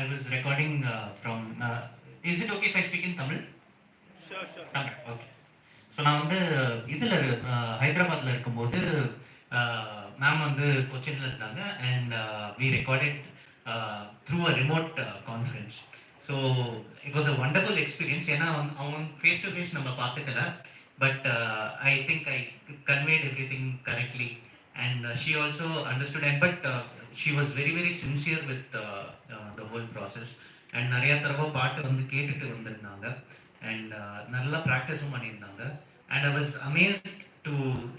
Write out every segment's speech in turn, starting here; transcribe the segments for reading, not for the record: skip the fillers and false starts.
I was recording from. Is it okay if I speak in Tamil? Sure, sure. Tamil, okay. So நான் வந்து இதில் ஹைதராபாத்தில் இருக்கும்போது ma'am வந்து கொச்சினில் இருந்தாங்க and we recorded through a remote conference. So it was a wonderful experience. ஏன்னா அவங்க ஃபேஸ் டு ஃபேஸ் நம்ம பார்த்துக்கல, but I think I conveyed everything correctly and she also understood and but she was very very sincere with the whole process. And நிறையா தடவை பாட்டு வந்து கேட்டுட்டு வந்திருந்தாங்க அண்ட் நல்லா ப்ராக்டிஸும் பண்ணியிருந்தாங்க. And I was amazed to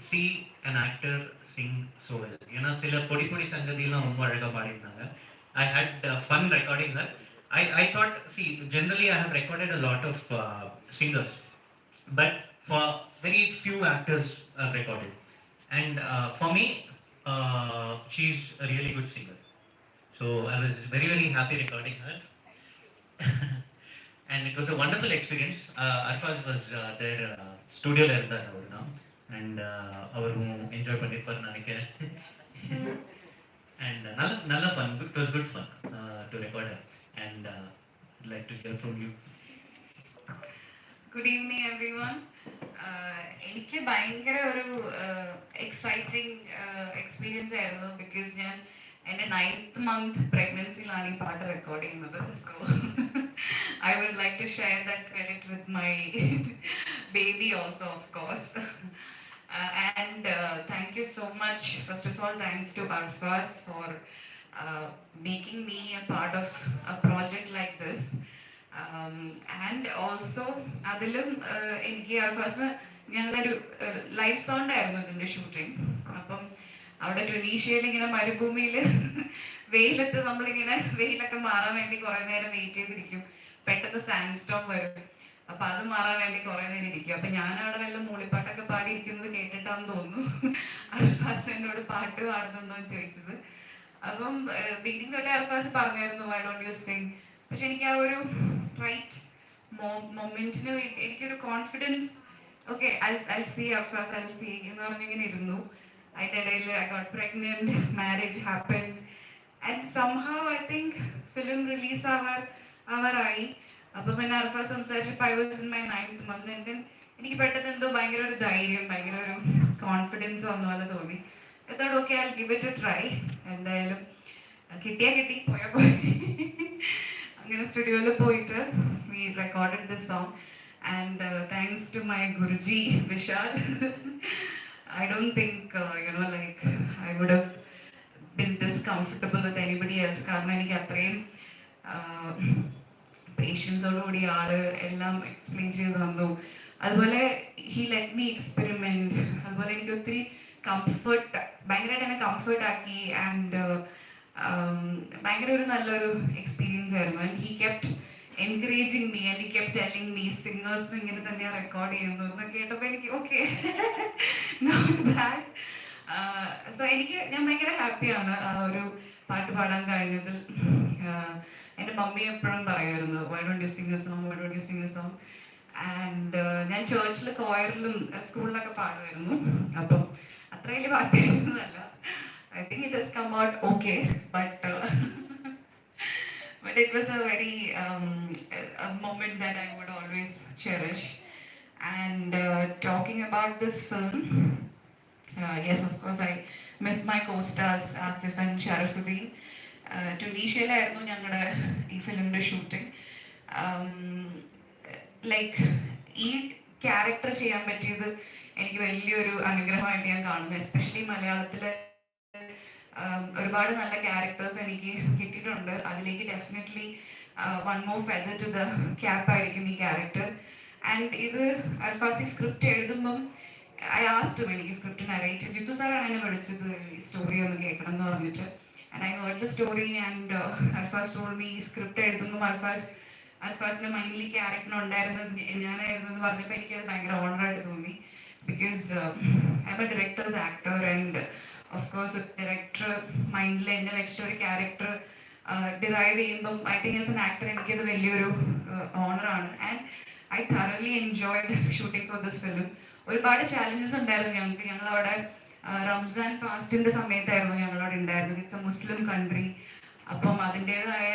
see an actor sing so well. ஏன்னா சில பொடி பொடி சங்கதியெல்லாம் ரொம்ப அழகாக பாடியிருந்தாங்க. I had fun recording her. I thought, see, generally I have recorded a lot of singers, but for very few actors are recorded. And for me, she's a really good singer. So I was very, very happy recording her. And it was a wonderful experience. Arfaz was there, studio la irundar avaru na, and avaru enjoy pannirpar nanikken. And nalla fun. It was good fun to record her. And I'd like to hear from you. Good evening, everyone. എനിക്ക് ഭയങ്കര ഒരു exciting experience ആയിരുന്നു. Because ഞാൻ എൻ്റെ 9th month പ്രഗ്നൻസിയിലാണ് ഈ പാട്ട് record ചെയ്യുന്നത്. So I would like to share that credit with my baby also, of course. And thank you so much. First of all, thanks to Arfaz for making me a part of a project like this. And also അതിലും എനിക്ക് അർഫാസ് ഞങ്ങളൊരു live sound ആയിരുന്നു ഇതിൻ്റെ shooting. അപ്പം അവിടെ ട്യൂണീഷ്യയിൽ ഇങ്ങനെ മരുഭൂമിയിൽ വെയിലത്ത് നമ്മളിങ്ങനെ വെയിലൊക്കെ മാറാൻ വേണ്ടി കുറേ നേരം വെയിറ്റ് ചെയ്തിരിക്കും. പെട്ടെന്ന് സാൻഡ് സ്റ്റോം വരും. അപ്പൊ അത് മാറാൻ വേണ്ടി കുറെ നേരം ഇരിക്കും. അപ്പൊ ഞാൻ അവിടെ വല്ല മൂളിപ്പാട്ടൊക്കെ പാടിയിരിക്കുന്നത് കേട്ടിട്ടാന്ന് തോന്നുന്നു അർഫാസ് എന്നോട് പാട്ട് പാടുന്നുണ്ടോ എന്ന് ചോദിച്ചത്. അപ്പം ബിഗിനിങ് തൊട്ടേ അർഫാസ് പറഞ്ഞായിരുന്നു വൈ ഡോണ്ട് യു സിംഗ്. പക്ഷെ എനിക്ക് ആ ഒരു റൈറ്റ് മൊമെന്റിന് എനിക്കൊരു confidence, okay I see Arfaz, I see എന്ന് പറഞ്ഞിങ്ങനെ ഇരുന്നു. അതിൻ്റെ ഇടയിൽ I got pregnant, marriage happen and somehow I think film release ആവാറായി. അപ്പൊ പിന്നെ അർഫാസ് സംസാരിച്ചപ്പോൾ I was in my 9th month. And എനിക്ക് പെട്ടെന്ന് എന്തോ ഭയങ്കര ഒരു ധൈര്യം, ഭയങ്കര ഒരു കോൺഫിഡൻസ് വന്ന പോലെ തോന്നി. I thought, okay, I'll give it a try. എന്തായാലും കിട്ടിയാ കിട്ടി, പോയാ പോയി. അങ്ങനെ സ്റ്റുഡിയോയിൽ പോയിട്ട് we recorded this song and thanks to my Guruji Vishal. I don't think like I would have been this comfortable with anybody else. കാരണം എനിക്ക് അത്രയും പേഷ്യൻസോടുകൂടി ആള് എല്ലാം എക്സ്പ്ലെയിൻ ചെയ്ത് തന്നു. അതുപോലെ ഹി ലെറ്റ് മീ എക്സ്പെരിമെന്റ്. അതുപോലെ എനിക്ക് ഒത്തിരി കംഫർട്ട്, ഭയങ്കരമായിട്ട് എന്നെ കംഫർട്ട് ആക്കി. ആൻഡ് ഭയങ്കര ഒരു നല്ലൊരു എക്സ്പീരിയൻസ് ആയിരുന്നു. And he kept encouraging me and he kept telling me സിംഗേഴ്സും ഇങ്ങനെ തന്നെയാണ് റെക്കോർഡ് ചെയ്യുന്നത് എന്ന് കേട്ടപ്പോൾ എനിക്ക് ഓക്കെ, നോട്ട് ബാഡ്. സോ ഞാൻ ഭയങ്കര ഹാപ്പിയാണ് ആ ഒരു പാട്ട് പാടാൻ കഴിഞ്ഞതിൽ. എൻ്റെ മമ്മി എപ്പോഴും പറയുമായിരുന്നു why don't you sing a song, why don't you sing a song. And ഞാൻ ചേർച്ചിൽ കോയറിലും സ്കൂളിലൊക്കെ പാടുമായിരുന്നു. അപ്പം അത്ര വലിയ പാട്ടായിരുന്നതല്ല. I think it has come out okay, but it was a very a moment that I would always cherish. And talking about this film, yes, of course, I miss my co-stars Asif and Sharafuddin. ട്യൂണീഷ്യയിലായിരുന്നു ഞങ്ങളുടെ ഈ ഫിലിമിൻ്റെ shooting. Like ഈ character ചെയ്യാൻ പറ്റിയത് എനിക്ക് വലിയൊരു അനുഗ്രഹമായിട്ട് ഞാൻ കാണുന്നു. Especially മലയാളത്തിൽ ഒരുപാട് നല്ല ക്യാരക്ടേഴ്സ് എനിക്ക് കിട്ടിയിട്ടുണ്ട്. അതിലേക്ക് definitely one more feather to the cap ആയിരിക്കും ഈ ക്യാരക്ടർ. ആൻഡ് ഇത് അർഫാസി സ്ക്രിപ്റ്റ് എഴുതുമ്പം ഐ ആസ്ഡ് എനിക്ക് സ്ക്രിപ്റ്റ് നരേറ്റ് ജിത്തു സാറാണ് എന്നെ വിളിച്ചത് ഈ സ്റ്റോറി ഒന്ന് കേൾക്കണം എന്ന് പറഞ്ഞിട്ട്. And I heard the story and Arfaz told me script എഴുതുമ്പോൾ അർഫാസിന്റെ മൈൻഡിൽ ക്യാരക്ടർ ഉണ്ടായിരുന്നത് ഞാനായിരുന്നു എന്ന് പറഞ്ഞപ്പോൾ എനിക്കത് ഭയങ്കര ഓണറായിട്ട് തോന്നി. Because I am a director's actor and of course director മൈൻഡിൽ എന്നെ വെച്ചിട്ട് ഒരു ക്യാരക്ടർ ഡിറൈവ് ചെയ്യുമ്പം I think as an actor എനിക്കത് വലിയൊരു ഓണറാണ്. And I thoroughly enjoyed shooting for this film. ഒരുപാട് ചാലഞ്ചസ് ഉണ്ടായിരുന്നു ഞങ്ങൾക്ക്. ഞങ്ങളവിടെ റംസാൻ ഫാസ്റ്റിന്റെ സമയത്തായിരുന്നു ഞങ്ങളവിടെ ഉണ്ടായിരുന്നത്. It's a Muslim country. അപ്പം അതിൻ്റെതായ